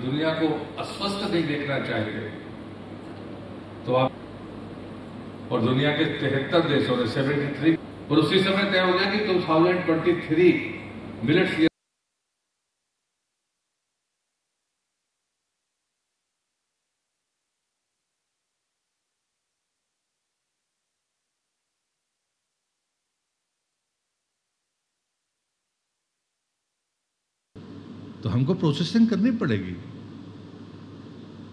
दुनिया को अस्वस्थ नहीं देखना चाहिए, तो आप और दुनिया के 73 देशों ने 73 और उसी समय तय हो गया कि 2023 मिलेट्स तो हमको प्रोसेसिंग करनी पड़ेगी।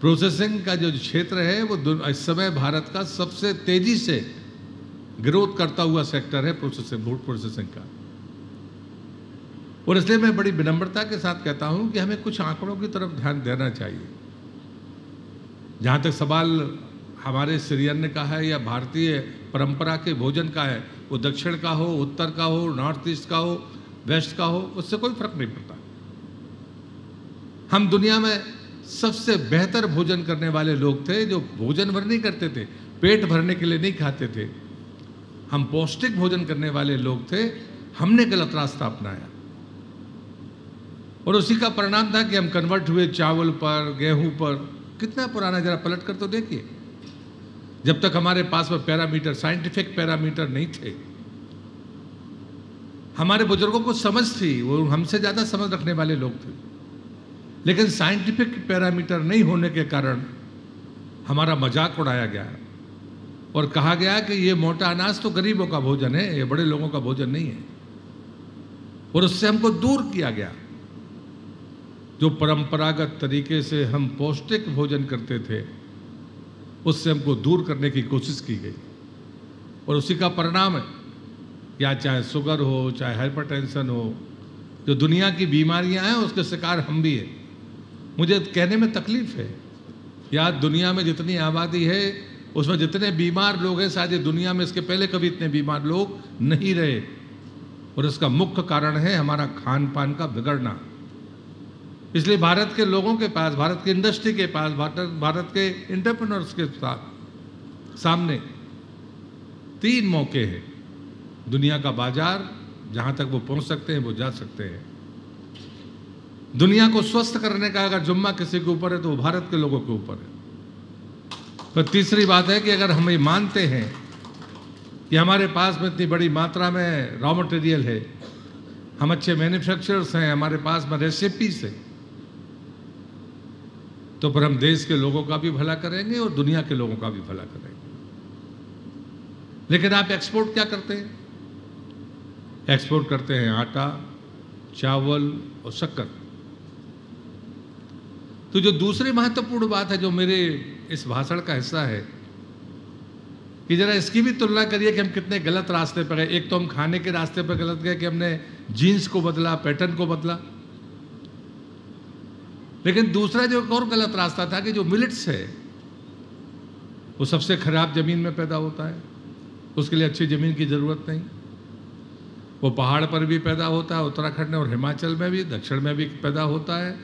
प्रोसेसिंग का जो क्षेत्र है वो इस समय भारत का सबसे तेजी से ग्रोथ करता हुआ सेक्टर है प्रोसेसिंग, फूड प्रोसेसिंग का। और इसलिए मैं बड़ी विनम्रता के साथ कहता हूं कि हमें कुछ आंकड़ों की तरफ ध्यान देना चाहिए। जहां तक सवाल हमारे सीरियन का है या भारतीय परंपरा के भोजन का है, वो दक्षिण का हो, उत्तर का हो, नॉर्थ ईस्ट का हो, वेस्ट का हो, उससे कोई फर्क नहीं पड़ता। हम दुनिया में सबसे बेहतर भोजन करने वाले लोग थे, जो भोजन भर नहीं करते थे, पेट भरने के लिए नहीं खाते थे। हम पौष्टिक भोजन करने वाले लोग थे। हमने गलत रास्ता अपनाया और उसी का परिणाम था कि हम कन्वर्ट हुए चावल पर, गेहूं पर। कितना पुराना, जरा पलट कर तो देखिए। जब तक हमारे पास में पैरामीटर, साइंटिफिक पैरामीटर नहीं थे, हमारे बुजुर्गों को समझ थी, वो हमसे ज्यादा समझ रखने वाले लोग थे, लेकिन साइंटिफिक पैरामीटर नहीं होने के कारण हमारा मजाक उड़ाया गया और कहा गया कि ये मोटा अनाज तो गरीबों का भोजन है, ये बड़े लोगों का भोजन नहीं है। और उससे हमको दूर किया गया। जो परंपरागत तरीके से हम पौष्टिक भोजन करते थे, उससे हमको दूर करने की कोशिश की गई और उसी का परिणाम है, या चाहे शुगर हो, चाहे हाइपरटेंशन हो, जो दुनिया की बीमारियां हैं उसके शिकार हम भी हैं। मुझे कहने में तकलीफ है, या दुनिया में जितनी आबादी है उसमें जितने बीमार लोग हैं, शायद दुनिया में इसके पहले कभी इतने बीमार लोग नहीं रहे। और इसका मुख्य कारण है हमारा खान पान का बिगड़ना। इसलिए भारत के लोगों के पास, भारत की इंडस्ट्री के पास, भारत के एंटरप्रेन्योर्स के साथ सामने 3 मौके हैं। दुनिया का बाजार, जहां तक वो पहुंच सकते हैं वो जा सकते हैं। दुनिया को स्वस्थ करने का अगर जिम्मा किसी के ऊपर है तो वो भारत के लोगों के ऊपर है। तो तीसरी बात है कि अगर हम ये मानते हैं कि हमारे पास में इतनी बड़ी मात्रा में रॉ मटेरियल है, हम अच्छे मैन्युफैक्चरर्स हैं, हमारे पास में रेसिपीज है, तो फिर हम देश के लोगों का भी भला करेंगे और दुनिया के लोगों का भी भला करेंगे। लेकिन आप एक्सपोर्ट क्या करते हैं? एक्सपोर्ट करते हैं आटा, चावल और शक्कर। तो जो दूसरी महत्वपूर्ण बात है जो मेरे इस भाषण का हिस्सा है, कि जरा इसकी भी तुलना करिए कि हम कितने गलत रास्ते पर गए। एक तो हम खाने के रास्ते पर गलत गए कि हमने जीन्स को बदला, पैटर्न को बदला। लेकिन दूसरा जो एक और गलत रास्ता था कि जो मिलेट्स है वो सबसे खराब जमीन में पैदा होता है, उसके लिए अच्छी जमीन की जरूरत नहीं। वो पहाड़ पर भी पैदा होता है, उत्तराखंड और हिमाचल में भी, दक्षिण में भी पैदा होता है,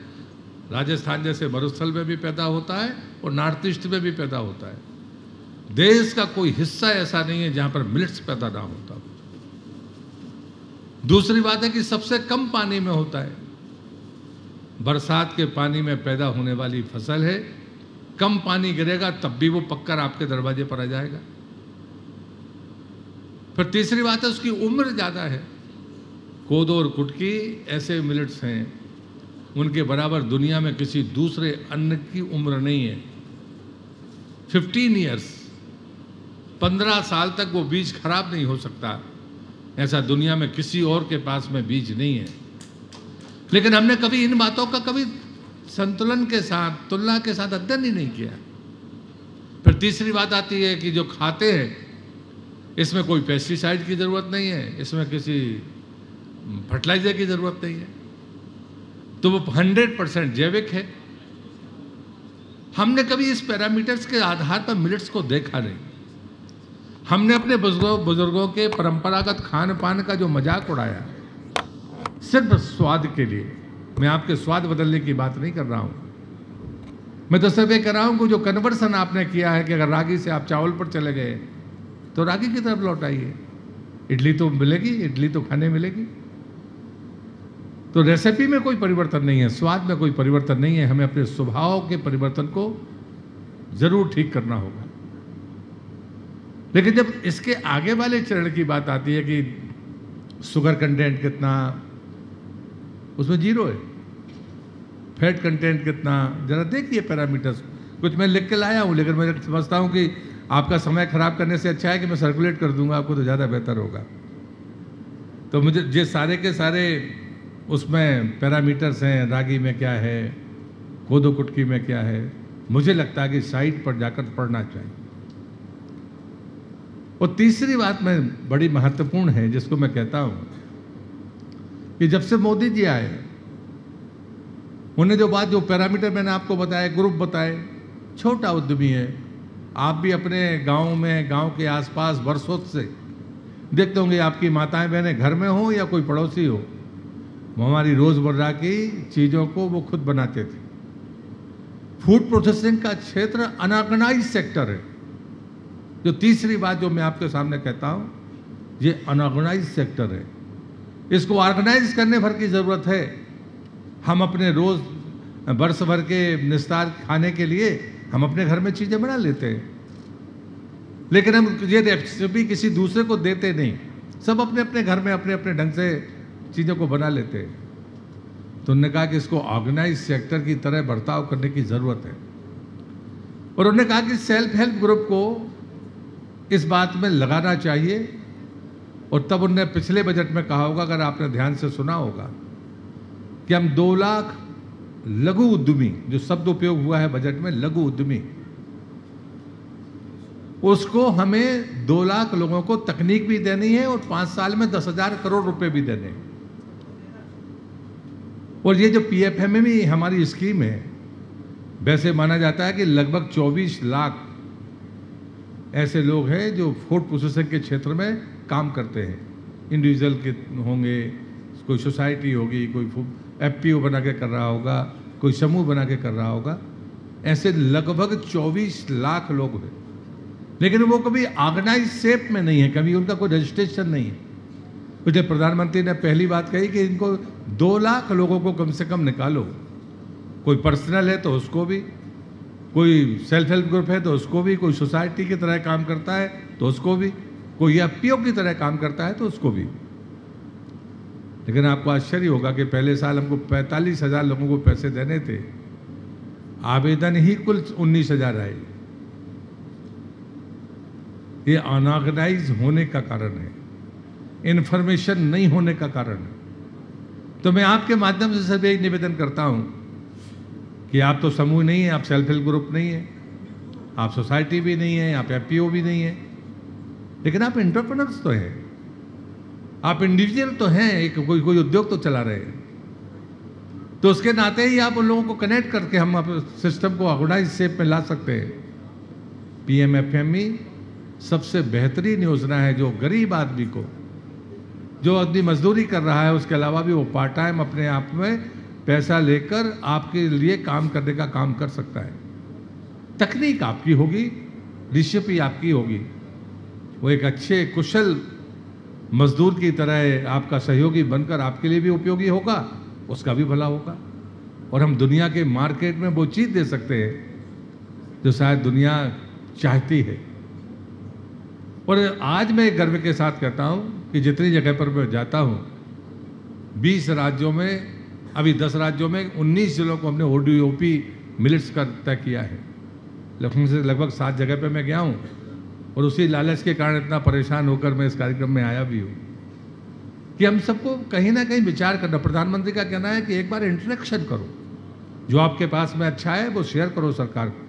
राजस्थान जैसे मरुस्थल में भी पैदा होता है और नॉर्थ ईस्ट में भी पैदा होता है। देश का कोई हिस्सा ऐसा नहीं है जहां पर मिलेट्स पैदा ना होता। दूसरी बात है कि सबसे कम पानी में होता है। बरसात के पानी में पैदा होने वाली फसल है। कम पानी गिरेगा तब भी वो पककर आपके दरवाजे पर आ जाएगा। फिर तीसरी बात है उसकी उम्र ज्यादा है। कोदो और कुटकी ऐसे मिलेट्स हैं, उनके बराबर दुनिया में किसी दूसरे अन्न की उम्र नहीं है। 15 ईयर्स, 15 साल तक वो बीज खराब नहीं हो सकता, ऐसा दुनिया में किसी और के पास में बीज नहीं है। लेकिन हमने कभी इन बातों का कभी संतुलन के साथ, तुलना के साथ अध्ययन ही नहीं किया। फिर तीसरी बात आती है कि जो खाते हैं इसमें कोई पेस्टिसाइड की जरूरत नहीं है, इसमें किसी फर्टिलाइजर की जरूरत नहीं है, तो वो 100% जैविक है। हमने कभी इस पैरामीटर्स के आधार पर मिलेट्स को देखा नहीं। हमने अपने बुजुर्गों के परंपरागत खान पान का जो मजाक उड़ाया सिर्फ स्वाद के लिए। मैं आपके स्वाद बदलने की बात नहीं कर रहा हूं, मैं तो सिर्फ ये कर रहा हूं कि जो कन्वर्सन आपने किया है कि अगर रागी से आप चावल पर चले गए तो रागी की तरफ लौट आइए। इडली तो मिलेगी, इडली तो खाने मिलेगी। तो रेसिपी में कोई परिवर्तन नहीं है, स्वाद में कोई परिवर्तन नहीं है, हमें अपने स्वभाव के परिवर्तन को जरूर ठीक करना होगा। लेकिन जब इसके आगे वाले चरण की बात आती है कि शुगर कंटेंट कितना, उसमें 0 है। फैट कंटेंट कितना, जरा देखिए पैरामीटर्स। कुछ मैं लिख के लाया हूँ, लेकिन मैं समझता हूँ कि आपका समय खराब करने से अच्छा है कि मैं सर्कुलेट कर दूंगा आपको, तो ज़्यादा बेहतर होगा। तो मुझे ये सारे के सारे उसमें पैरामीटर्स हैं, रागी में क्या है, कोदो कुटकी में क्या है, मुझे लगता है कि साइट पर जाकर पढ़ना चाहिए। और तीसरी बात में बड़ी महत्वपूर्ण है, जिसको मैं कहता हूं कि जब से मोदी जी आए, उन्हें जो पैरामीटर मैंने आपको बताया, ग्रुप बताए, छोटा उद्यमी है, आप भी अपने गांव में, गांव के आसपास वर्षों से देखते होंगे, आपकी माताएं बहनें घर में हो या कोई पड़ोसी हो, वो हमारी रोजमर्रा की चीज़ों को वो खुद बनाते थे। फूड प्रोसेसिंग का क्षेत्र अनऑर्गेनाइज सेक्टर है। जो तीसरी बात जो मैं आपके सामने कहता हूं, ये अनऑर्गेनाइज सेक्टर है। इसको ऑर्गेनाइज करने भर की ज़रूरत है। हम अपने रोज वर्ष भर के निस्तार खाने के लिए हम अपने घर में चीज़ें बना लेते हैं, लेकिन हम ये रेसिपी किसी दूसरे को देते नहीं। सब अपने अपने घर में अपने अपने ढंग से चीज़ों को बना लेते हैं। तो उन्होंने कहा कि इसको ऑर्गेनाइज सेक्टर की तरह बर्ताव करने की ज़रूरत है। और उन्होंने कहा कि सेल्फ हेल्प ग्रुप को इस बात में लगाना चाहिए। और तब उन्होंने पिछले बजट में कहा होगा, अगर आपने ध्यान से सुना होगा, कि हम 2 लाख लघु उद्यमी, जो शब्द उपयोग हुआ है बजट में, लघु उद्यमी, उसको हमें 2 लाख लोगों को तकनीक भी देनी है और 5 साल में 10,000 करोड़ रुपए भी देने हैं। और ये जो PFMME हमारी स्कीम है, वैसे माना जाता है कि लगभग 24 लाख ऐसे लोग हैं जो फूड प्रोसेसिंग के क्षेत्र में काम करते हैं। इंडिविजुअल के होंगे, कोई सोसाइटी होगी, कोई FPO बना के कर रहा होगा, कोई समूह बना के कर रहा होगा। ऐसे लगभग 24 लाख लोग हैं, लेकिन वो कभी ऑर्गेनाइज शेप में नहीं है, कभी उनका कोई रजिस्ट्रेशन नहीं है। मुझे प्रधानमंत्री ने पहली बात कही कि इनको 2 लाख लोगों को कम से कम निकालो। कोई पर्सनल है तो उसको भी, कोई सेल्फ हेल्प ग्रुप है तो उसको भी, कोई सोसाइटी की तरह काम करता है तो उसको भी, कोई FPO की तरह काम करता है तो उसको भी। लेकिन आपको आश्चर्य होगा कि पहले साल हमको 45,000 लोगों को पैसे देने थे, आवेदन ही कुल 19,000 आए। ये अनऑर्गेनाइज होने का कारण है, इन्फॉर्मेशन नहीं होने का कारण है। तो मैं आपके माध्यम से सभी निवेदन करता हूं कि आप तो समूह नहीं है, आप सेल्फ हेल्प ग्रुप नहीं है, आप सोसाइटी भी नहीं है, आप FPO भी नहीं है, लेकिन आप एंटरप्रेन्योर्स तो हैं, आप इंडिविजुअल तो हैं, एक कोई उद्योग तो चला रहे हैं। तो उसके नाते ही आप उन लोगों को कनेक्ट करके हम सिस्टम को ऑर्गेनाइज शेप में ला सकते हैं। PMFME सबसे बेहतरीन योजना है, जो गरीब आदमी को, जो आदमी मजदूरी कर रहा है, उसके अलावा भी वो पार्ट टाइम अपने आप में पैसा लेकर आपके लिए काम करने का काम कर सकता है। तकनीक आपकी होगी, रेसिपी आपकी होगी, वो एक अच्छे कुशल मजदूर की तरह आपका सहयोगी बनकर आपके लिए भी उपयोगी होगा, उसका भी भला होगा। और हम दुनिया के मार्केट में वो चीज़ दे सकते हैं जो शायद दुनिया चाहती है। और आज मैं गर्व के साथ कहता हूं कि जितनी जगह पर मैं जाता हूं, 20 राज्यों में, अभी 10 राज्यों में 19 जिलों को हमने ODOP मिलेट्स का तय किया है। लखनऊ से लगभग 7 जगह पे मैं गया हूं, और उसी लालच के कारण इतना परेशान होकर मैं इस कार्यक्रम में आया भी हूं कि हम सबको कहीं ना कहीं विचार करना। प्रधानमंत्री का कहना है कि एक बार इंटरेक्शन करो, जो आपके पास में अच्छा है वो शेयर करो सरकार को।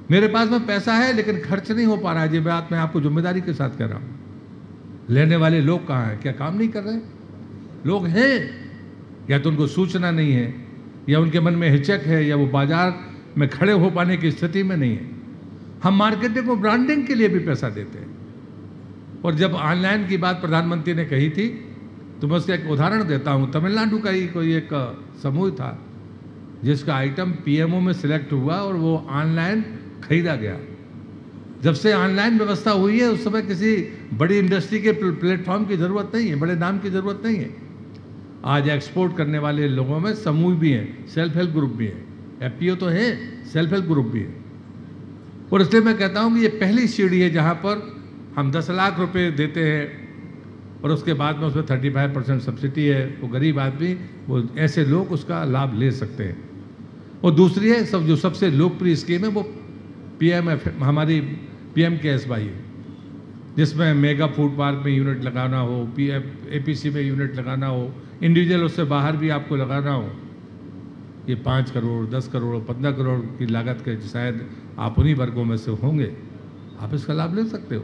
मेरे पास में पैसा है लेकिन खर्च नहीं हो पा रहा है, ये बात मैं आपको जिम्मेदारी के साथ कह रहा हूँ। लेने वाले लोग कहाँ हैं? क्या काम नहीं कर रहे? लोग हैं, या तो उनको सूचना नहीं है, या उनके मन में हिचक है, या वो बाजार में खड़े हो पाने की स्थिति में नहीं है। हम मार्केटिंग और ब्रांडिंग के लिए भी पैसा देते हैं। और जब ऑनलाइन की बात प्रधानमंत्री ने कही थी, तो मैं उसका एक उदाहरण देता हूँ। तमिलनाडु का ही कोई एक समूह था जिसका आइटम PMO में सिलेक्ट हुआ और वो ऑनलाइन खरीदा गया। जब से ऑनलाइन व्यवस्था हुई है, उस समय किसी बड़ी इंडस्ट्री के प्लेटफॉर्म की ज़रूरत नहीं है, बड़े नाम की ज़रूरत नहीं है। आज एक्सपोर्ट करने वाले लोगों में समूह भी हैं, सेल्फ हेल्प ग्रुप भी हैं, एफपीओ तो है, सेल्फ हेल्प ग्रुप भी है। और इसलिए मैं कहता हूँ कि ये पहली सीढ़ी है जहाँ पर हम 10 लाख रुपए देते हैं और उसके बाद में उसमें 35% सब्सिडी है। वो गरीब आदमी, वो ऐसे लोग उसका लाभ ले सकते हैं। और दूसरी है जो सबसे लोकप्रिय स्कीम है वो हमारी PMKSY है, जिसमें मेगा फूड पार्क में यूनिट लगाना हो, APC में यूनिट लगाना हो, इंडिविजुअल उससे बाहर भी आपको लगाना हो। ये 5 करोड़ 10 करोड़ 15 करोड़ की लागत के शायद आप उन्हीं वर्गों में से होंगे, आप इसका लाभ ले सकते हो।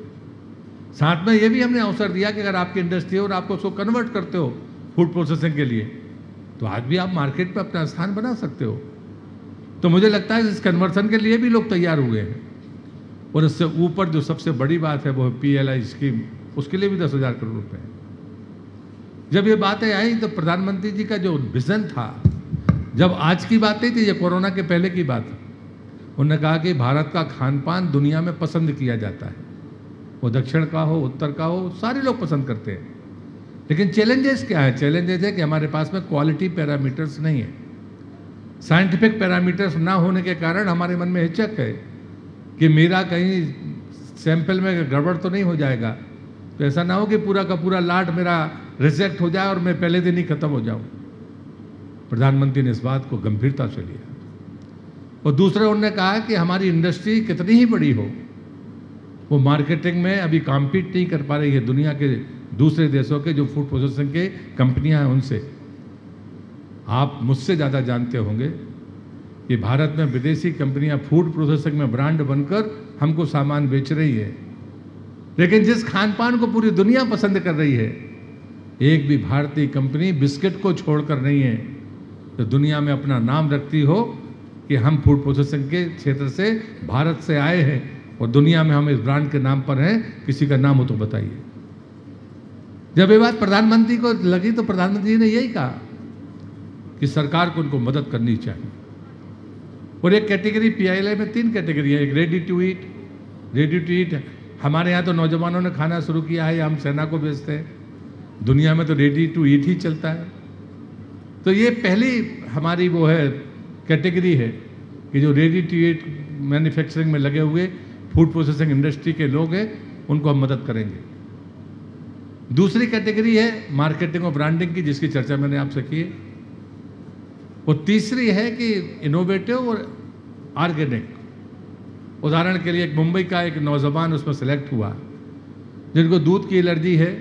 साथ में ये भी हमने अवसर दिया कि अगर आपकी इंडस्ट्री है और आपको उसको कन्वर्ट करते हो फूड प्रोसेसिंग के लिए, तो आज भी आप मार्केट में अपना स्थान बना सकते हो। तो मुझे लगता है इस कन्वर्सन के लिए भी लोग तैयार हुए हैं। और इससे ऊपर जो सबसे बड़ी बात है वो PLI स्कीम, उसके लिए भी 10,000 करोड़ रुपए है। जब ये बातें आई तो प्रधानमंत्री जी का जो विजन था, जब आज की बात नहीं थी, ये कोरोना के पहले की बात, उन्होंने कहा कि भारत का खान पान दुनिया में पसंद किया जाता है, वो दक्षिण का हो उत्तर का हो, सारे लोग पसंद करते हैं। लेकिन चैलेंजेस क्या है? चैलेंजेस है कि हमारे पास में क्वालिटी पैरामीटर्स नहीं है, साइंटिफिक पैरामीटर्स ना होने के कारण हमारे मन में हिचक है कि मेरा कहीं सैंपल में गड़बड़ तो नहीं हो जाएगा, तो ऐसा ना हो कि पूरा का पूरा लाट मेरा रिजेक्ट हो जाए और मैं पहले दिन ही खत्म हो जाऊं। प्रधानमंत्री ने इस बात को गंभीरता से लिया। और दूसरा उन्होंने कहा कि हमारी इंडस्ट्री कितनी ही बड़ी हो, वो मार्केटिंग में अभी कॉम्पीट नहीं कर पा रही है दुनिया के दूसरे देशों के जो फूड प्रोसेसिंग के कंपनियां हैं उनसे। आप मुझसे ज़्यादा जानते होंगे कि भारत में विदेशी कंपनियां फूड प्रोसेसिंग में ब्रांड बनकर हमको सामान बेच रही है, लेकिन जिस खान पान को पूरी दुनिया पसंद कर रही है, एक भी भारतीय कंपनी बिस्किट को छोड़कर नहीं है तो दुनिया में अपना नाम रखती हो कि हम फूड प्रोसेसिंग के क्षेत्र से भारत से आए हैं और दुनिया में हम इस ब्रांड के नाम पर हैं। किसी का नाम हो तो बताइए। जब ये बात प्रधानमंत्री को लगी तो प्रधानमंत्री ने यही कहा कि सरकार को उनको मदद करनी चाहिए। और एक कैटेगरी PLI में 3 कैटेगरी है। एक रेडी टू ईट, हमारे यहाँ तो नौजवानों ने खाना शुरू किया है, हम सेना को बेचते हैं, दुनिया में तो रेडी टू ईट ही चलता है। तो ये पहली हमारी वो है कैटेगरी है कि जो रेडी टू ईट मैन्युफैक्चरिंग में लगे हुए फूड प्रोसेसिंग इंडस्ट्री के लोग हैं, उनको हम मदद करेंगे। दूसरी कैटेगरी है मार्केटिंग और ब्रांडिंग की, जिसकी चर्चा मैंने आपसे की है। और तीसरी है कि इनोवेटिव और ऑर्गेनिक। उदाहरण के लिए एक मुंबई का एक नौजवान उसमें सेलेक्ट हुआ जिनको दूध की एलर्जी है।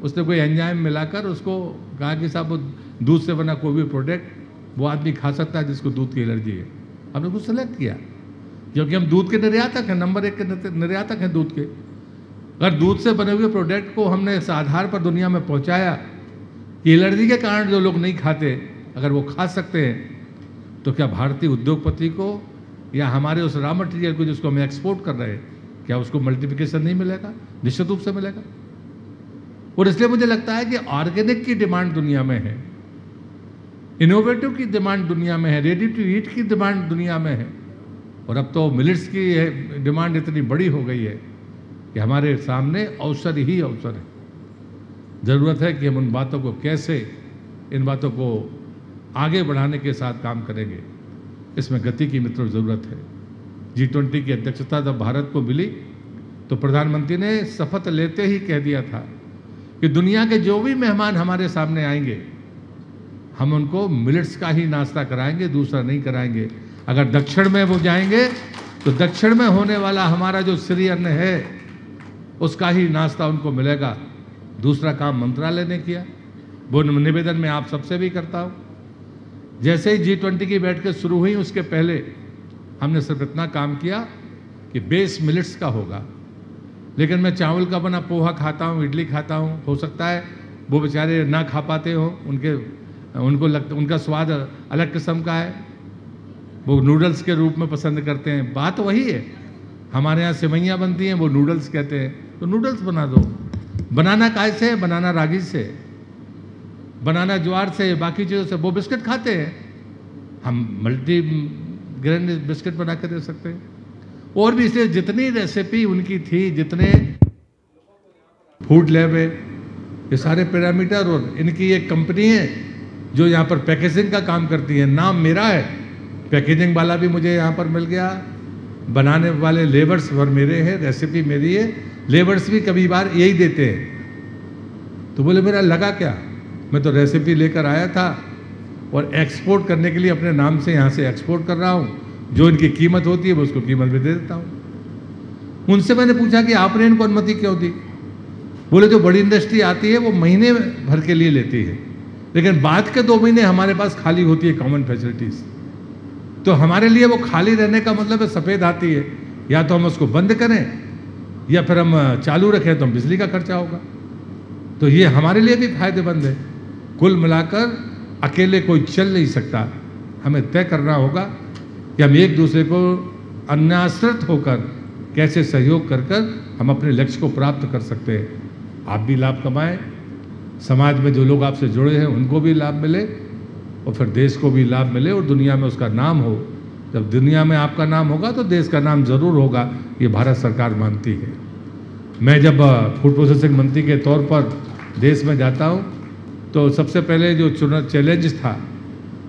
उसने कोई एंजाइम मिलाकर उसको कहा कि साहब वो दूध से बना कोई भी प्रोडक्ट वो आदमी खा सकता है जिसको दूध की एलर्जी है। हमने उसको सेलेक्ट किया क्योंकि हम दूध के निर्यातक हैं, नंबर 1 के निर्यातक हैं दूध के। अगर दूध से बने हुए प्रोडक्ट को हमने इस आधार पर दुनिया में पहुंचाया कि एलर्जी के कारण जो लोग नहीं खाते अगर वो खा सकते हैं, तो क्या भारतीय उद्योगपति को या हमारे उस रॉ मटेरियल को जिसको हम एक्सपोर्ट कर रहे हैं, क्या उसको मल्टीप्लिकेशन नहीं मिलेगा? निश्चित रूप से मिलेगा। और इसलिए मुझे लगता है कि ऑर्गेनिक की डिमांड दुनिया में है, इनोवेटिव की डिमांड दुनिया में है, रेडी टू ईट की डिमांड दुनिया में है, और अब तो मिलेट्स की डिमांड इतनी बड़ी हो गई है कि हमारे सामने अवसर ही अवसर है। ज़रूरत है कि हम उन बातों को कैसे, इन बातों को आगे बढ़ाने के साथ काम करेंगे, इसमें गति की मित्रों ज़रूरत है। G20 की अध्यक्षता जब भारत को मिली तो प्रधानमंत्री ने शपथ लेते ही कह दिया था कि दुनिया के जो भी मेहमान हमारे सामने आएंगे हम उनको मिलेट्स का ही नाश्ता कराएंगे, दूसरा नहीं कराएंगे। अगर दक्षिण में वो जाएंगे तो दक्षिण में होने वाला हमारा जो श्री अन्न है उसका ही नाश्ता उनको मिलेगा। दूसरा काम मंत्रालय ने किया, वो निवेदन मैं आप सबसे भी करता हूँ। जैसे ही G20 की बैठकें शुरू हुई उसके पहले हमने सिर्फ इतना काम किया कि बेस मिलेट्स का होगा, लेकिन मैं चावल का बना पोहा खाता हूँ, इडली खाता हूँ। हो सकता है वो बेचारे ना खा पाते हो, उनका स्वाद अलग किस्म का है, वो नूडल्स के रूप में पसंद करते हैं। बात वही है, हमारे यहाँ सेवइयाँ बनती हैं, वो नूडल्स कहते हैं, तो नूडल्स बना दो। बनाना काय से? बनाना रागी से, बनाना ज्वार से, बाकी चीज़ों से। वो बिस्किट खाते हैं, हम मल्टी ग्रेन बिस्किट बना के दे सकते हैं। और भी इसलिए जितनी रेसिपी उनकी थी, जितने फूड लैब है, ये सारे पैरामीटर, और इनकी एक कंपनी है जो यहाँ पर पैकेजिंग का काम करती है, नाम मेरा है, पैकेजिंग वाला भी मुझे यहाँ पर मिल गया, बनाने वाले लेबर्स पर मेरे हैं, रेसिपी मेरी है, लेबर्स भी कभी बार यही देते हैं। तो बोले मेरा लगा क्या, मैं तो रेसिपी लेकर आया था और एक्सपोर्ट करने के लिए अपने नाम से यहाँ से एक्सपोर्ट कर रहा हूँ, जो इनकी कीमत होती है वो उसको कीमत में दे देता हूँ। उनसे मैंने पूछा कि आपने इनको अनुमति क्यों दी? बोले जो बड़ी इंडस्ट्री आती है वो महीने भर के लिए लेती है, लेकिन बाद के 2 महीने हमारे पास खाली होती है कॉमन फैसिलिटीज़। तो हमारे लिए वो खाली रहने का मतलब है सफ़ेद आती है, या तो हम उसको बंद करें या फिर हम चालू रखें तो हम बिजली का खर्चा होगा। तो ये हमारे लिए भी फायदेमंद है। कुल मिलाकर अकेले कोई चल नहीं सकता, हमें तय करना होगा कि हम एक दूसरे को अन्याश्रित होकर कैसे सहयोग कर हम अपने लक्ष्य को प्राप्त कर सकते हैं। आप भी लाभ कमाएं, समाज में जो लोग आपसे जुड़े हैं उनको भी लाभ मिले और फिर देश को भी लाभ मिले और दुनिया में उसका नाम हो। जब दुनिया में आपका नाम होगा तो देश का नाम जरूर होगा, ये भारत सरकार मानती है। मैं जब फूड प्रोसेसिंग मंत्री के तौर पर देश में जाता हूँ तो सबसे पहले जो चैलेंज था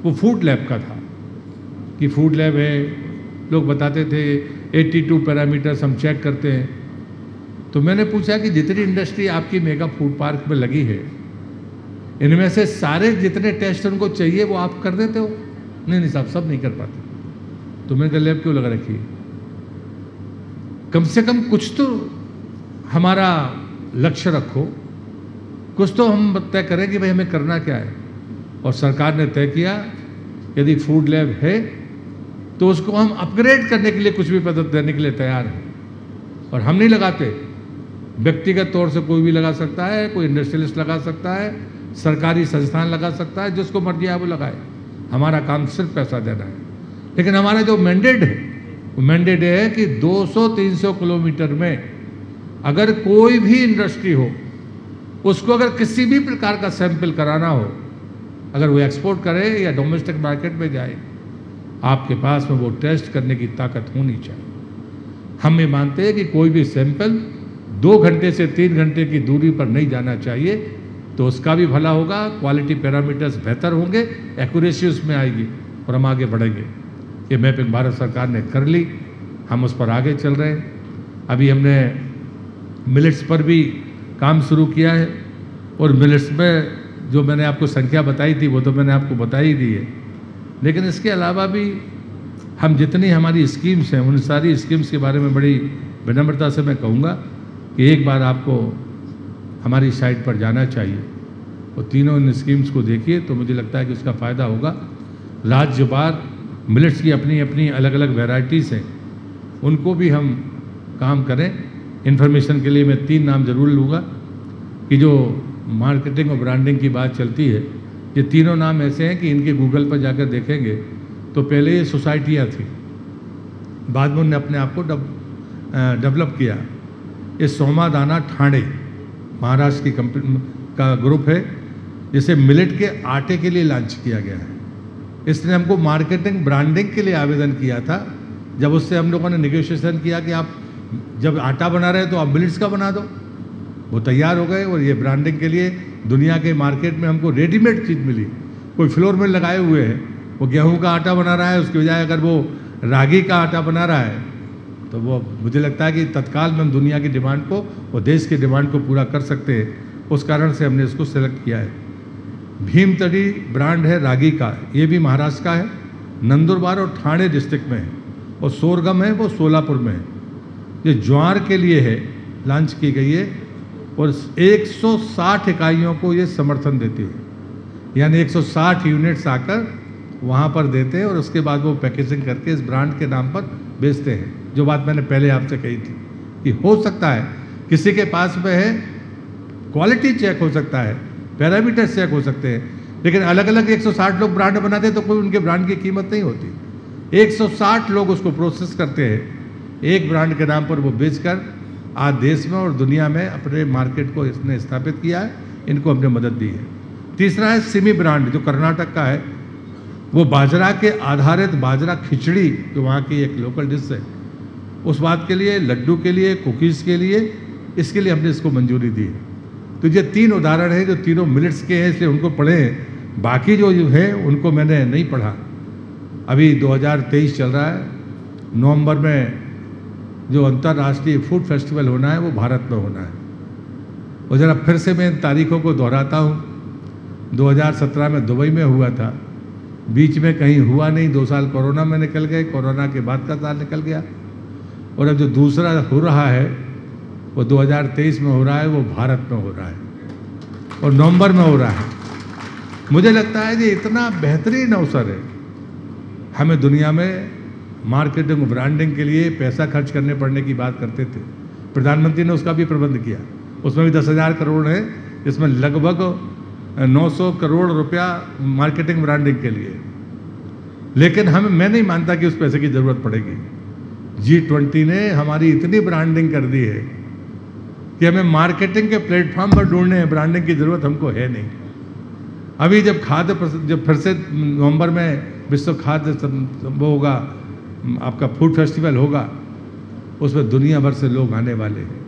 वो फूड लैब का था कि फूड लैब है, लोग बताते थे 82 पैरामीटर्स हम चेक करते हैं। तो मैंने पूछा कि जितनी इंडस्ट्री आपकी मेगा फूड पार्क में लगी है, इनमें से सारे जितने टेस्ट उनको चाहिए वो आप कर देते हो? नहीं साहब, सब नहीं कर पाते। तो मैंने कहा लैब क्यों लगा रखी है? कम से कम कुछ तो हमारा लक्ष्य रखो, कुछ तो हम तय करें कि भाई हमें करना क्या है। और सरकार ने तय किया यदि फूड लैब है तो उसको हम अपग्रेड करने के लिए कुछ भी मदद देने के लिए तैयार हैं। और हम नहीं लगाते, व्यक्तिगत तौर से कोई भी लगा सकता है, कोई इंडस्ट्रियलिस्ट लगा सकता है, सरकारी संस्थान लगा सकता है, जिसको मर्जी है वो लगाए। हमारा काम सिर्फ पैसा देना है। लेकिन हमारा जो मैंडेट है वो मैंडेट है कि 200-300 किलोमीटर में अगर कोई भी इंडस्ट्री हो, उसको अगर किसी भी प्रकार का सैंपल कराना हो, अगर वो एक्सपोर्ट करे या डोमेस्टिक मार्केट में जाए, आपके पास में वो टेस्ट करने की ताकत होनी चाहिए। हम ये मानते हैं कि कोई भी सैंपल 2 घंटे से 3 घंटे की दूरी पर नहीं जाना चाहिए, तो उसका भी भला होगा, क्वालिटी पैरामीटर्स बेहतर होंगे, एक्यूरेसी उसमें आएगी और हम आगे बढ़ेंगे। ये मैपिंग भारत सरकार ने कर ली, हम उस पर आगे चल रहे हैं। अभी हमने मिलेट्स पर भी काम शुरू किया है और मिलेट्स में जो मैंने आपको संख्या बताई थी वो तो मैंने आपको बता ही दी है, लेकिन इसके अलावा भी हम जितनी हमारी स्कीम्स हैं उन सारी स्कीम्स के बारे में बड़ी विनम्रता से मैं कहूँगा कि एक बार आपको हमारी साइट पर जाना चाहिए और तीनों इन स्कीम्स को देखिए, तो मुझे लगता है कि उसका फ़ायदा होगा। राज्यवार मिलेट्स की अपनी अपनी अलग अलग वैरायटीज़ हैं, उनको भी हम काम करें। इन्फॉर्मेशन के लिए मैं 3 नाम जरूर लूँगा कि जो मार्केटिंग और ब्रांडिंग की बात चलती है, ये तीनों नाम ऐसे हैं कि इनके गूगल पर जाकर देखेंगे तो पहले ये सोसाइटियाँ थी, बाद में उन्होंने अपने आप को डेवलप किया। ये सोमा दाना ठाणे महाराष्ट्र की कंपनी का ग्रुप है, जिसे मिलेट के आटे के लिए लॉन्च किया गया है। इसने हमको मार्केटिंग ब्रांडिंग के लिए आवेदन किया था। जब उससे हम लोगों ने नेगोशिएशन किया कि आप जब आटा बना रहे हैं तो आप मिलेट्स का बना दो, वो तैयार हो गए और ये ब्रांडिंग के लिए दुनिया के मार्केट में हमको रेडीमेड चीज़ मिली। कोई फ्लोर में लगाए हुए है, वो गेहूं का आटा बना रहा है, उसके बजाय अगर वो रागी का आटा बना रहा है तो वो मुझे लगता है कि तत्काल में हम दुनिया की डिमांड को और देश की डिमांड को पूरा कर सकते हैं। उस कारण से हमने इसको सेलेक्ट किया है। भीमतड़ी ब्रांड है रागी का, ये भी महाराष्ट्र का है, नंदुरबार और ठाणे डिस्ट्रिक्ट में है, और सोरगम है वो सोलापुर में है। ये ज्वार के लिए है, लॉन्च की गई है और 160 इकाइयों को ये समर्थन देती है, यानी 160 यूनिट्स आकर वहाँ पर देते हैं और उसके बाद वो पैकेजिंग करके इस ब्रांड के नाम पर बेचते हैं। जो बात मैंने पहले आपसे कही थी कि हो सकता है किसी के पास में है, क्वालिटी चेक हो सकता है, पैरामीटर चेक हो सकते हैं, लेकिन अलग अलग 160 लोग ब्रांड बनाते हैं तो कोई उनके ब्रांड की कीमत नहीं होती। 160 लोग उसको प्रोसेस करते हैं, एक ब्रांड के नाम पर वो बेचकर आज देश में और दुनिया में अपने मार्केट को इसने स्थापित किया है। इनको हमने मदद दी है। तीसरा है सिमी ब्रांड, जो कर्नाटक का है, वो बाजरा के आधारित बाजरा खिचड़ी जो वहाँ की एक लोकल डिश है, उस बात के लिए, लड्डू के लिए, कुकीज़ के लिए, इसके लिए हमने इसको मंजूरी दी है। तो ये 3 उदाहरण हैं जो तीनों मिलेट्स के हैं, इसलिए उनको पढ़ें बाकी जो है उनको मैंने नहीं पढ़ा। अभी 2023 चल रहा है, नवंबर में जो अंतर्राष्ट्रीय फूड फेस्टिवल होना है वो भारत में होना है। और ज़रा फिर से मैं इन तारीखों को दोहराता हूँ, 2017 में दुबई में हुआ था, बीच में कहीं हुआ नहीं, 2 साल कोरोना में निकल गए, कोरोना के बाद का साल निकल गया, और अब जो दूसरा हो रहा है वो 2023 में हो रहा है, वो भारत में हो रहा है और नवंबर में हो रहा है। मुझे लगता है कि इतना बेहतरीन अवसर है। हमें दुनिया में मार्केटिंग ब्रांडिंग के लिए पैसा खर्च करने पड़ने की बात करते थे, प्रधानमंत्री ने उसका भी प्रबंध किया, उसमें भी 10,000 करोड़ है, जिसमें लगभग 900 करोड़ रुपया मार्केटिंग ब्रांडिंग के लिए। लेकिन मैं नहीं मानता कि उस पैसे की ज़रूरत पड़ेगी। G20 ने हमारी इतनी ब्रांडिंग कर दी है कि हमें मार्केटिंग के प्लेटफॉर्म पर ढूंढने हैं, ब्रांडिंग की ज़रूरत हमको है नहीं। अभी जब जब फिर से नवंबर में विश्व खाद्य वो होगा, आपका फूड फेस्टिवल होगा, उसमें दुनिया भर से लोग आने वाले हैं।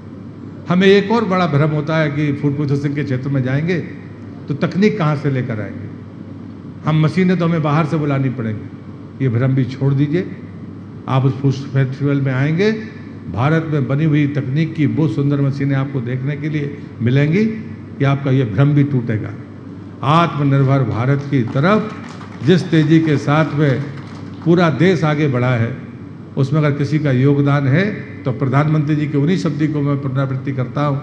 हमें एक और बड़ा भ्रम होता है कि फूड प्रोसेसिंग के क्षेत्र में जाएंगे तो तकनीक कहाँ से लेकर आएंगे, हम मशीनें तो हमें बाहर से बुलानी पड़ेंगी। ये भ्रम भी छोड़ दीजिए। आप उस फूड फेस्टिवल में आएंगे, भारत में बनी हुई तकनीक की बहुत सुंदर मशीनें आपको देखने के लिए मिलेंगी कि आपका ये भ्रम भी टूटेगा। आत्मनिर्भर भारत की तरफ जिस तेज़ी के साथ में पूरा देश आगे बढ़ा है, उसमें अगर किसी का योगदान है तो प्रधानमंत्री जी के उन्हीं शब्द को मैं पुनरावृत्ति करता हूँ,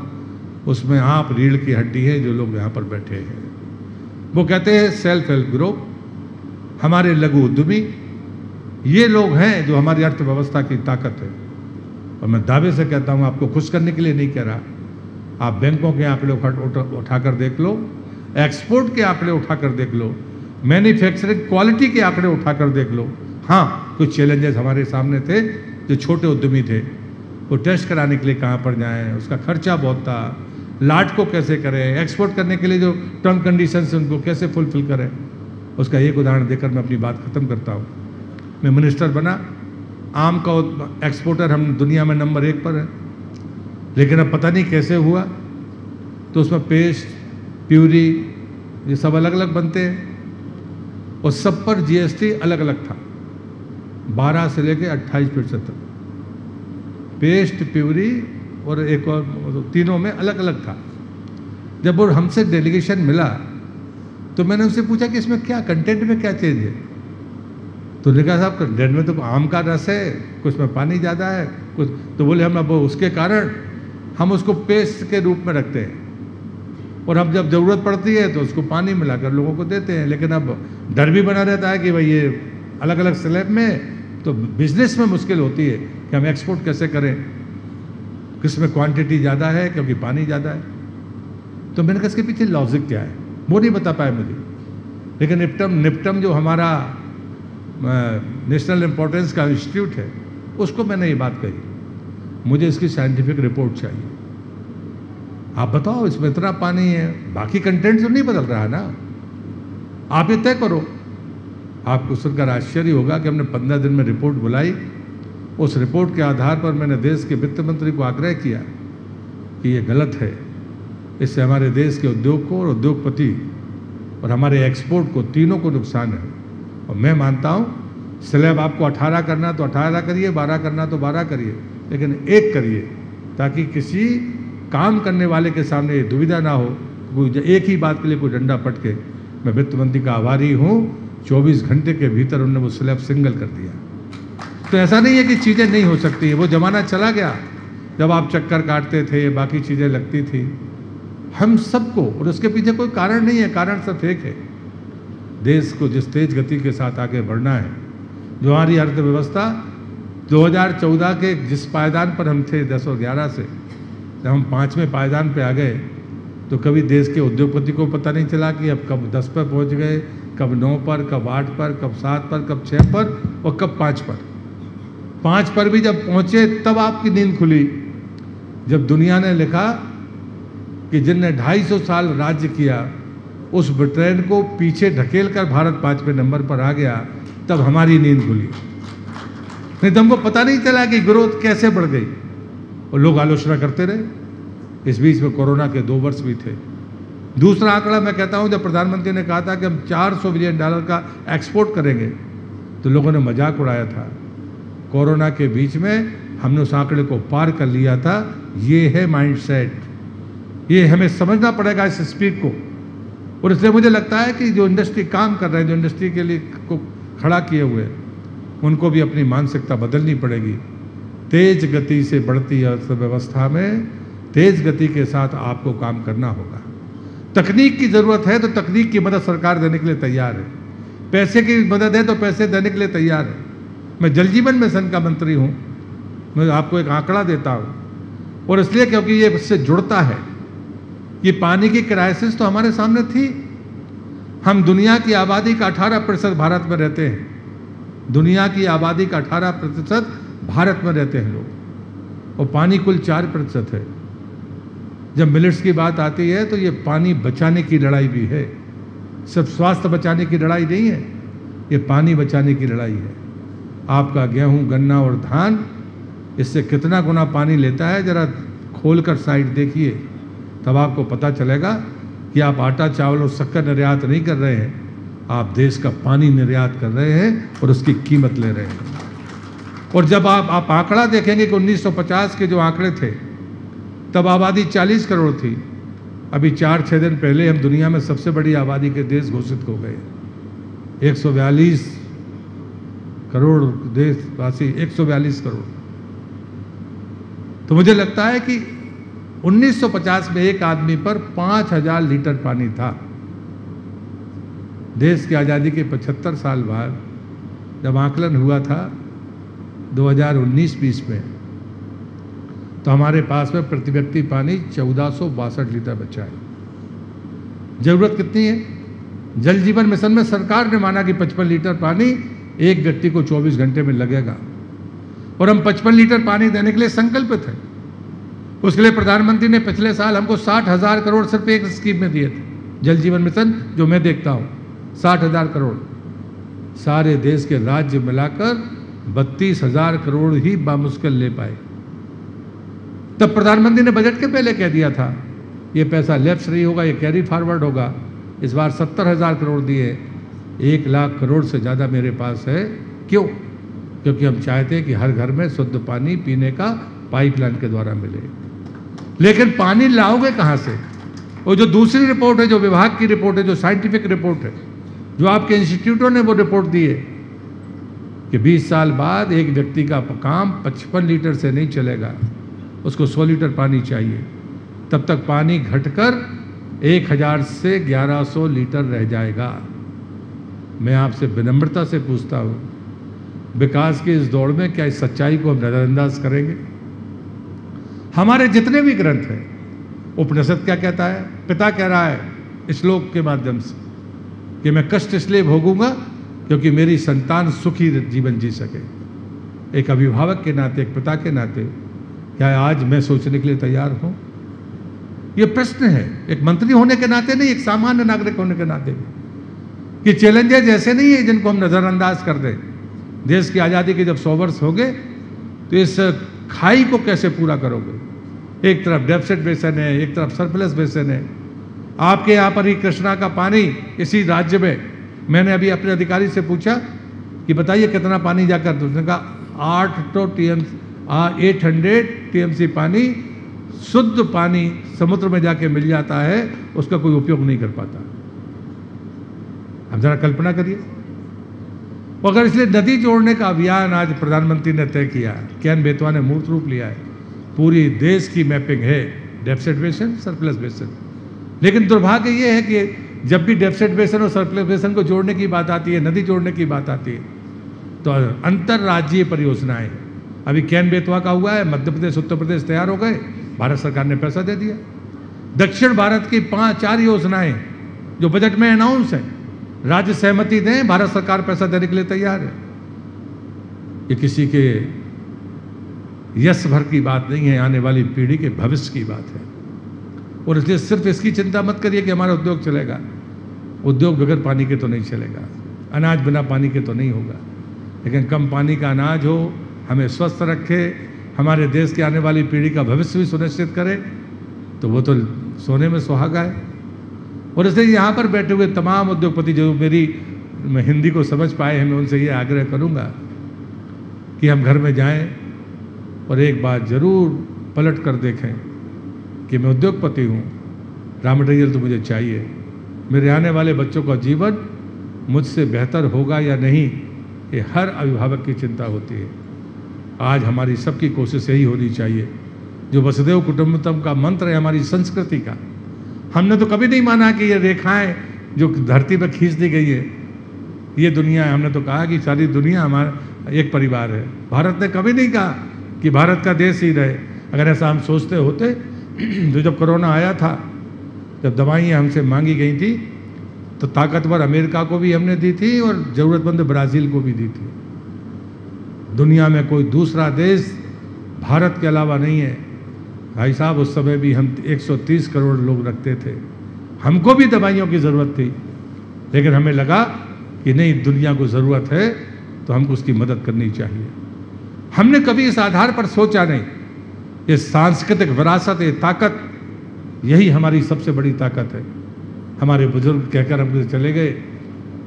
उसमें आप रीढ़ की हड्डी है जो लोग यहाँ पर बैठे हैं। वो कहते हैं सेल्फ हेल्प ग्रुप, हमारे लघु उद्यमी, ये लोग हैं जो हमारी अर्थव्यवस्था की ताकत है। और मैं दावे से कहता हूँ, आपको खुश करने के लिए नहीं कह रहा, आप बैंकों के आंकड़े उठाकर देख लो, एक्सपोर्ट के आंकड़े उठाकर देख लो, मैन्युफैक्चरिंग क्वालिटी के आंकड़े उठाकर देख लो। हाँ, कुछ चैलेंजेस हमारे सामने थे, जो छोटे उद्यमी थे, वो टेस्ट कराने के लिए कहाँ पर जाएं, उसका खर्चा बहुत था, लाट को कैसे करें, एक्सपोर्ट करने के लिए जो टर्म कंडीशंस उनको कैसे फुलफिल करें। उसका एक उदाहरण देकर मैं अपनी बात खत्म करता हूँ। मैं मिनिस्टर बना, आम का एक्सपोर्टर हम दुनिया में नंबर 1 पर है, लेकिन अब पता नहीं कैसे हुआ, तो उसमें पेस्ट, प्यूरी, ये सब अलग अलग बनते हैं और सब पर GST अलग अलग था, 12 से लेके 28% तक। पेस्ट, प्यूरी और एक और, तीनों में अलग अलग था। जब वो हमसे डेलीगेशन मिला तो मैंने उनसे पूछा कि इसमें क्या कंटेंट में क्या चेंज है। तो उन्होंने कहा साहब कंटेंट में तो आम का रस है, कुछ में पानी ज़्यादा है, कुछ तो बोले हम अब उसके कारण हम उसको पेस्ट के रूप में रखते हैं और अब जब ज़रूरत पड़ती है तो उसको पानी मिलाकर लोगों को देते हैं। लेकिन अब डर भी बना रहता है कि भाई ये अलग अलग स्लैब में, तो बिजनेस में मुश्किल होती है कि हम एक्सपोर्ट कैसे करें, किसमें क्वांटिटी ज़्यादा है क्योंकि पानी ज़्यादा है। तो मैंने कहा इसके पीछे लॉजिक क्या है, वो नहीं बता पाए मुझे। लेकिन निप्टम जो हमारा नेशनल इम्पोर्टेंस का इंस्टीट्यूट है, उसको मैंने ये बात कही, मुझे इसकी साइंटिफिक रिपोर्ट चाहिए। आप बताओ इसमें इतना पानी है, बाकी कंटेंट तो नहीं बदल रहा ना, आप ये तय करो। आपको सुनकर आश्चर्य होगा कि हमने 15 दिन में रिपोर्ट बुलाई। उस रिपोर्ट के आधार पर मैंने देश के वित्त मंत्री को आग्रह किया कि ये गलत है, इससे हमारे देश के उद्योग को और उद्योगपति और हमारे एक्सपोर्ट को, तीनों को नुकसान है। और मैं मानता हूँ स्लैब आपको 18 करना तो 18 करिए, 12 करना तो 12 करिए, लेकिन एक करिए ताकि किसी काम करने वाले के सामने ये दुविधा ना हो, कोई एक ही बात के लिए कोई डंडा पटके। मैं वित्त मंत्री का आभारी हूँ, 24 घंटे के भीतर उन्होंने वो स्लैब सिंगल कर दिया। तो ऐसा नहीं है कि चीज़ें नहीं हो सकती है, वो ज़माना चला गया जब आप चक्कर काटते थे, बाकी चीज़ें लगती थी हम सबको, और उसके पीछे कोई कारण नहीं है, कारण सब फेक है। देश को जिस तेज गति के साथ आगे बढ़ना है, जो हमारी अर्थव्यवस्था 2014 के जिस पायदान पर हम थे 10 और 11 से, जब हम 5वें पायदान पे आ गए तो कभी देश के उद्योगपति को पता नहीं चला कि अब कब 10 पर पहुंच गए, कब 9 पर, कब 8 पर, कब 7 पर, कब 6 पर और कब 5 पर। 5 पर भी जब पहुंचे तब आपकी नींद खुली, जब दुनिया ने लिखा कि जिनने 250 साल राज्य किया उस ब्रिटेन को पीछे ढकेल कर भारत 5वें नंबर पर आ गया, तब हमारी नींद खुली। नहीं तो हमको पता नहीं चला कि ग्रोथ कैसे बढ़ गई और लोग आलोचना करते रहे। इस बीच में कोरोना के 2 वर्ष भी थे। दूसरा आंकड़ा मैं कहता हूं, जब प्रधानमंत्री ने कहा था कि हम $400 बिलियन का एक्सपोर्ट करेंगे, तो लोगों ने मजाक उड़ाया था। कोरोना के बीच में हमने उस आंकड़े को पार कर लिया था। ये है माइंडसेट, ये हमें समझना पड़ेगा इस स्पीड को। और इसलिए मुझे लगता है कि जो इंडस्ट्री काम कर रहे हैं, जो इंडस्ट्री के लिए को खड़ा किए हुए, उनको भी अपनी मानसिकता बदलनी पड़ेगी। तेज गति से बढ़ती अर्थव्यवस्था में तेज गति के साथ आपको काम करना होगा। तकनीक की ज़रूरत है तो तकनीक की मदद सरकार देने के लिए तैयार है, पैसे की मदद है तो पैसे देने के लिए तैयार है। मैं जल जीवन मिशन का मंत्री हूँ, मैं आपको एक आंकड़ा देता हूँ, और इसलिए क्योंकि ये इससे जुड़ता है। ये पानी की क्राइसिस तो हमारे सामने थी। हम दुनिया की आबादी का 18% भारत में रहते हैं, दुनिया की आबादी का 18% भारत में रहते हैं लोग, और पानी कुल 4% है। जब मिलेट्स की बात आती है तो ये पानी बचाने की लड़ाई भी है, सिर्फ स्वास्थ्य बचाने की लड़ाई नहीं है, ये पानी बचाने की लड़ाई है। आपका गेहूं, गन्ना और धान इससे कितना गुना पानी लेता है, जरा खोलकर साइड देखिए, तब आपको पता चलेगा कि आप आटा, चावल और शक्कर निर्यात नहीं कर रहे हैं, आप देश का पानी निर्यात कर रहे हैं और उसकी कीमत ले रहे हैं। और जब आप आंकड़ा देखेंगे कि 1950 के जो आंकड़े थे, तब आबादी 40 करोड़ थी। अभी 4-6 दिन पहले हम दुनिया में सबसे बड़ी आबादी के देश घोषित हो गए। 142 करोड़ देशवासी, 142 करोड़। तो मुझे लगता है कि 1950 में एक आदमी पर 5000 लीटर पानी था। देश की आज़ादी के 75 साल बाद जब आकलन हुआ था 2019-20 में, तो हमारे पास में प्रति व्यक्ति पानी 1462 लीटर बचा है। जरूरत कितनी है? जल जीवन मिशन में सरकार ने माना कि 55 लीटर पानी एक व्यक्ति को 24 घंटे में लगेगा, और हम 55 लीटर पानी देने के लिए संकल्पित हैं। उसके लिए प्रधानमंत्री ने पिछले साल हमको 60,000 करोड़ सिर्फ एक स्कीम में दिए थे, जल जीवन मिशन जो मैं देखता हूँ, 60,000 करोड़। सारे देश के राज्य मिलाकर 32,000 करोड़ ही बामुश्किल ले पाए। तब प्रधानमंत्री ने बजट के पहले कह दिया था ये पैसा लेफ्ट नहीं होगा, ये कैरी फॉरवर्ड होगा। इस बार 70,000 करोड़ दिए, 1 लाख करोड़ से ज़्यादा मेरे पास है। क्यों? क्योंकि हम चाहते हैं कि हर घर में शुद्ध पानी पीने का पाइपलाइन के द्वारा मिले। लेकिन पानी लाओगे कहाँ से? वो जो दूसरी रिपोर्ट है, जो विभाग की रिपोर्ट है, जो साइंटिफिक रिपोर्ट है, जो आपके इंस्टीट्यूटों ने वो रिपोर्ट दी है कि 20 साल बाद एक व्यक्ति का काम 55 लीटर से नहीं चलेगा, उसको 100 लीटर पानी चाहिए। तब तक पानी घटकर 1000 से 1100 लीटर रह जाएगा। मैं आपसे विनम्रता से पूछता हूँ, विकास की इस दौड़ में क्या इस सच्चाई को हम नज़रअंदाज करेंगे? हमारे जितने भी ग्रंथ हैं, उपनिषद क्या कहता है? पिता कह रहा है श्लोक के माध्यम से कि मैं कष्ट इसलिए भोगूंगा क्योंकि मेरी संतान सुखी जीवन जी सके। एक अभिभावक के नाते, एक पिता के नाते, क्या आज मैं सोचने के लिए तैयार हूं? ये प्रश्न है, एक मंत्री होने के नाते नहीं, एक सामान्य नागरिक होने के नाते भी, कि चैलेंजेस ऐसे नहीं है जिनको हम नज़रअंदाज कर दें। देश की आज़ादी के जब 100 वर्ष हो गए तो इस खाई को कैसे पूरा करोगे? एक तरफ डेफिसिट बेसिन है, एक तरफ सरप्लस बेसिन है। आपके यहाँ पर ही कृष्णा का पानी इसी राज्य में, मैंने अभी अपने अधिकारी से पूछा कि बताइए कितना पानी जाकर, तो उसने कहा 800 TMC पानी, शुद्ध पानी समुद्र में जाके मिल जाता है, उसका कोई उपयोग नहीं कर पाता। अब जरा कल्पना करिए। अगर इसलिए नदी जोड़ने का अभियान आज प्रधानमंत्री ने तय किया, केन बेतवा ने मूर्त रूप लिया है, पूरी देश की मैपिंग है, डेफिसिट बेसिन, सरप्लस बेसिन। लेकिन दुर्भाग्य ये है कि जब भी डेफिसिट बेसिन और सरप्लस बेसिन को जोड़ने की बात आती है, नदी जोड़ने की बात आती है, तो अंतर्राज्यीय परियोजनाएं, अभी केन बेतवा का हुआ है, मध्य प्रदेश, उत्तर प्रदेश तैयार हो गए, भारत सरकार ने पैसा दे दिया। दक्षिण भारत की 5-4 योजनाएं जो बजट में अनाउंस है, राज्य सहमति दें, भारत सरकार पैसा देने के लिए तैयार है। ये किसी के यश भर की बात नहीं है, आने वाली पीढ़ी के भविष्य की बात है। और इसलिए सिर्फ इसकी चिंता मत करिए कि हमारा उद्योग चलेगा। उद्योग बगैर पानी के तो नहीं चलेगा, अनाज बिना पानी के तो नहीं होगा। लेकिन कम पानी का अनाज हो, हमें स्वस्थ रखे, हमारे देश की आने वाली पीढ़ी का भविष्य भी सुनिश्चित करे, तो वो तो सोने में सुहागा है। और इसलिए यहाँ पर बैठे हुए तमाम उद्योगपति जो मेरी हिंदी को समझ पाए हैं, मैं उनसे ये आग्रह करूँगा कि हम घर में जाएं और एक बात जरूर पलट कर देखें कि मैं उद्योगपति हूँ, रॉ मटेरियल तो मुझे चाहिए, मेरे आने वाले बच्चों का जीवन मुझसे बेहतर होगा या नहीं, ये हर अभिभावक की चिंता होती है। आज हमारी सबकी कोशिश यही होनी चाहिए, जो वसुधैव कुटुंबकम का मंत्र है हमारी संस्कृति का। हमने तो कभी नहीं माना कि ये रेखाएं जो धरती पर खींच दी गई है ये दुनिया है। हमने तो कहा कि सारी दुनिया हमारा एक परिवार है। भारत ने कभी नहीं कहा कि भारत का देश ही रहे। अगर ऐसा हम सोचते होते तो जब कोरोना आया था, जब दवाइयाँ हमसे मांगी गई थी, तो ताकतवर अमेरिका को भी हमने दी थी और ज़रूरतमंद ब्राज़ील को भी दी थी। दुनिया में कोई दूसरा देश भारत के अलावा नहीं है। भाई साहब, उस समय भी हम 130 करोड़ लोग रखते थे, हमको भी दवाइयों की ज़रूरत थी, लेकिन हमें लगा कि नहीं, दुनिया को ज़रूरत है तो हमको उसकी मदद करनी चाहिए। हमने कभी इस आधार पर सोचा नहीं। ये सांस्कृतिक विरासत, ये ताकत, यही हमारी सबसे बड़ी ताकत है। हमारे बुजुर्ग कहकर हमसे चले गए,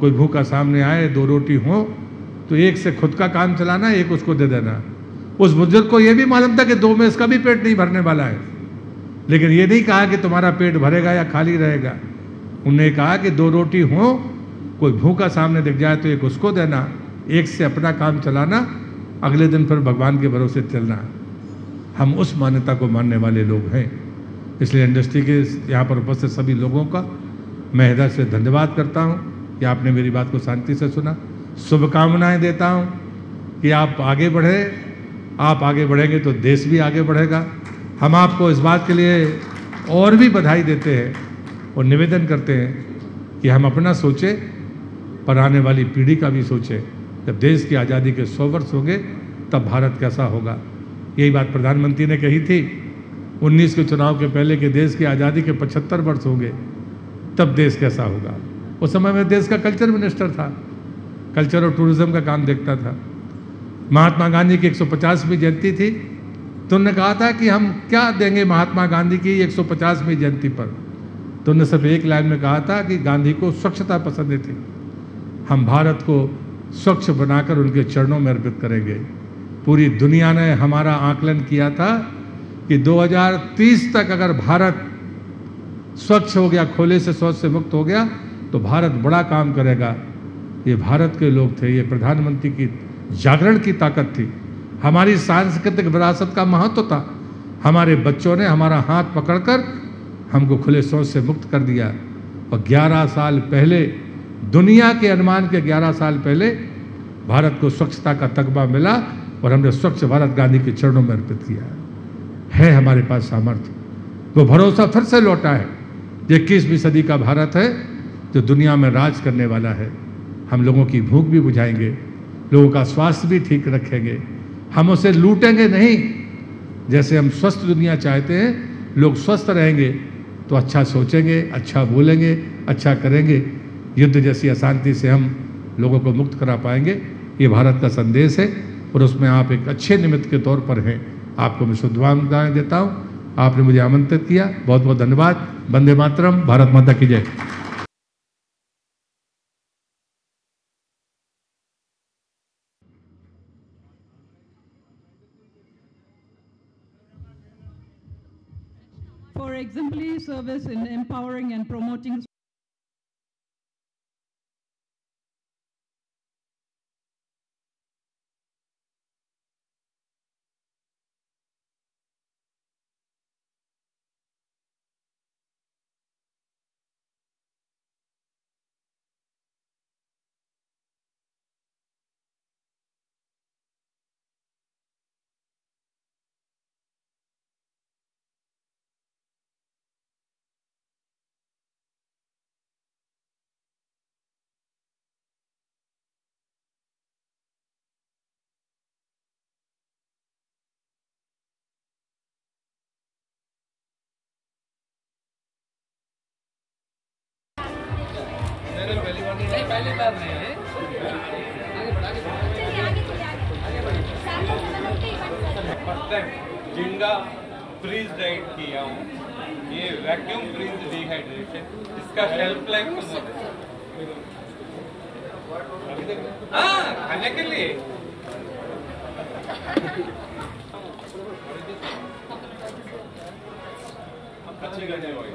कोई भूखा सामने आए, 2 रोटी हो तो एक से खुद का काम चलाना, एक उसको दे देना। उस बुजुर्ग को यह भी मालूम था कि 2 में इसका भी पेट नहीं भरने वाला है, लेकिन ये नहीं कहा कि तुम्हारा पेट भरेगा या खाली रहेगा। उन्होंने कहा कि 2 रोटी हो, कोई भूखा सामने दिख जाए तो एक उसको देना, एक से अपना काम चलाना, अगले दिन फिर भगवान के भरोसे चलना। हम उस मान्यता को मानने वाले लोग हैं। इसलिए इंडस्ट्री के यहाँ पर उपस्थित सभी लोगों का मैं हृदय से धन्यवाद करता हूँ कि आपने मेरी बात को शांति से सुना। शुभकामनाएं देता हूँ कि आप आगे बढ़े। आप आगे बढ़ेंगे तो देश भी आगे बढ़ेगा। हम आपको इस बात के लिए और भी बधाई देते हैं और निवेदन करते हैं कि हम अपना सोचें, पर आने वाली पीढ़ी का भी सोचें। जब देश की आज़ादी के 100 वर्ष होंगे तब भारत कैसा होगा। यही बात प्रधानमंत्री ने कही थी 19 के चुनाव के पहले कि देश की आज़ादी के 75 वर्ष होंगे तब देश कैसा होगा। उस समय में देश का कल्चर मिनिस्टर था, कल्चर और टूरिज्म का काम देखता था। महात्मा गांधी की 150वीं जयंती थी, तो उन्होंने कहा था कि हम क्या देंगे महात्मा गांधी की 150वीं जयंती पर। तो उन्होंने सिर्फ एक लाइन में कहा था कि गांधी को स्वच्छता पसंद थी, हम भारत को स्वच्छ बनाकर उनके चरणों में अर्पित करेंगे। पूरी दुनिया ने हमारा आकलन किया था कि 2030 तक अगर भारत स्वच्छ हो गया, खोले से शौच से मुक्त हो गया, तो भारत बड़ा काम करेगा। ये भारत के लोग थे, ये प्रधानमंत्री की जागरण की ताकत थी, हमारी सांस्कृतिक विरासत का महत्व था। हमारे बच्चों ने हमारा हाथ पकड़कर हमको खुले शौच से मुक्त कर दिया। और 11 साल पहले, दुनिया के अनुमान के 11 साल पहले भारत को स्वच्छता का तगमा मिला और हमने स्वच्छ भारत गांधी के चरणों में अर्पित किया है। हमारे पास सामर्थ्य, वो भरोसा फिर से लौटा है। 21वीं सदी का भारत है जो दुनिया में राज करने वाला है। हम लोगों की भूख भी बुझाएंगे, लोगों का स्वास्थ्य भी ठीक रखेंगे, हम उसे लूटेंगे नहीं। जैसे हम स्वस्थ दुनिया चाहते हैं, लोग स्वस्थ रहेंगे तो अच्छा सोचेंगे, अच्छा बोलेंगे, अच्छा करेंगे। युद्ध जैसी अशांति से हम लोगों को मुक्त करा पाएंगे। ये भारत का संदेश है और उसमें आप एक अच्छे निमित्त के तौर पर हैं। आपको मैं शुभकामनाएं देता हूँ। आपने मुझे आमंत्रित किया, बहुत बहुत धन्यवाद। वंदे मातरम, भारत माता की जय। For exemplary service in empowering and promoting पहली बार नहीं फर्स्ट टाइम झींगा फ्रीज डाइट किया हूँ। ये वैक्यूम फ्रीज डिहाइड्रेशन, इसका शेल्फ लाइफ कम होता है। हाँ, खाने के लिए अच्छी गाड़ी होगी,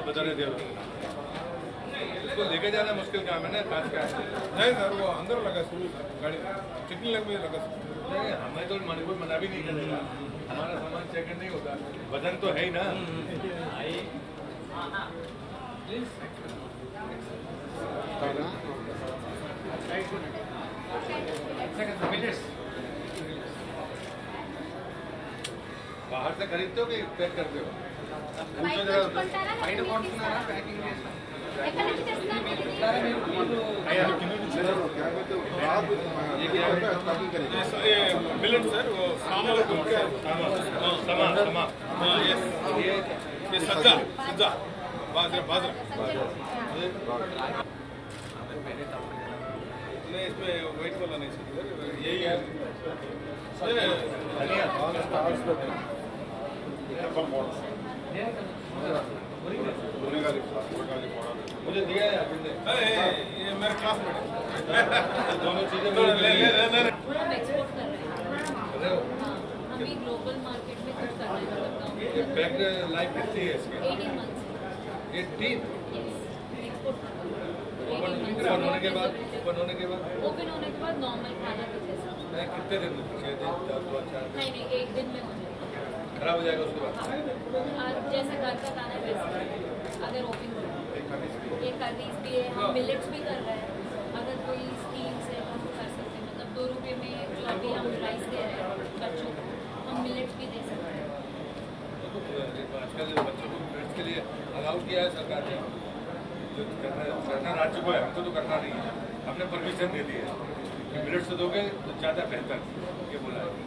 बता रहे थे इसको लेके जाना मुश्किल काम है ना, कांच का। नहीं सर, वो अंदर लगा शुरू गाड़ी कितनी लग में लगा। नहीं, हमें तो कोई मना भी नहीं करेगा, हमारा सामान चेक नहीं होता, वजन तो है ही ना। बाहर से खरीदते हो कि पैक करते हो? पूछो जरा मिलन सर, वो समा ये सज्जा सज्जा बाजरा बाजरा नहीं, इसमें व्हाइट वाला नहीं सर, यही है मुझे दिया है आपने, ये मेरे क्लासमेट है। दोनों चीजें ले ले ले ले हम एक्सपोर्ट कर रहे हैं। हाँ, हम भी ग्लोबल मार्केट में कुछ कर रहे हैं, मतलब ये पैक लाइफ कितनी है इसकी? 18 मंथ्स। 18 एक्सपोर्ट ओपन होने के बाद ओपन होने के बाद नॉर्मल खाना के जैसा। नहीं, कितने दिन 6 दिन 4 दिन? नहीं, एक दिन में हो जाएगा। खराब हो जाएगा उसके बाद? आज जैसे घर का खाना है वैसे अगर ओपन हो ये करीज भी है, हम मिलेट्स भी कर रहे हैं। अगर कोई स्कीम से हम कर सकते हैं, मतलब 2 रुपये में जो अभी हम राइस दे रहे हैं बच्चों को, हम मिलेट्स भी दे सकते हैं। आजकल बच्चों को मिलेट्स के लिए अलाउ किया है सरकार ने, जो करना राज्य को है, हमको तो करना नहीं है, हमने परमिशन दे दी है कि मिलेट्स दोगे तो ज़्यादा बेहतर, ये बोला है।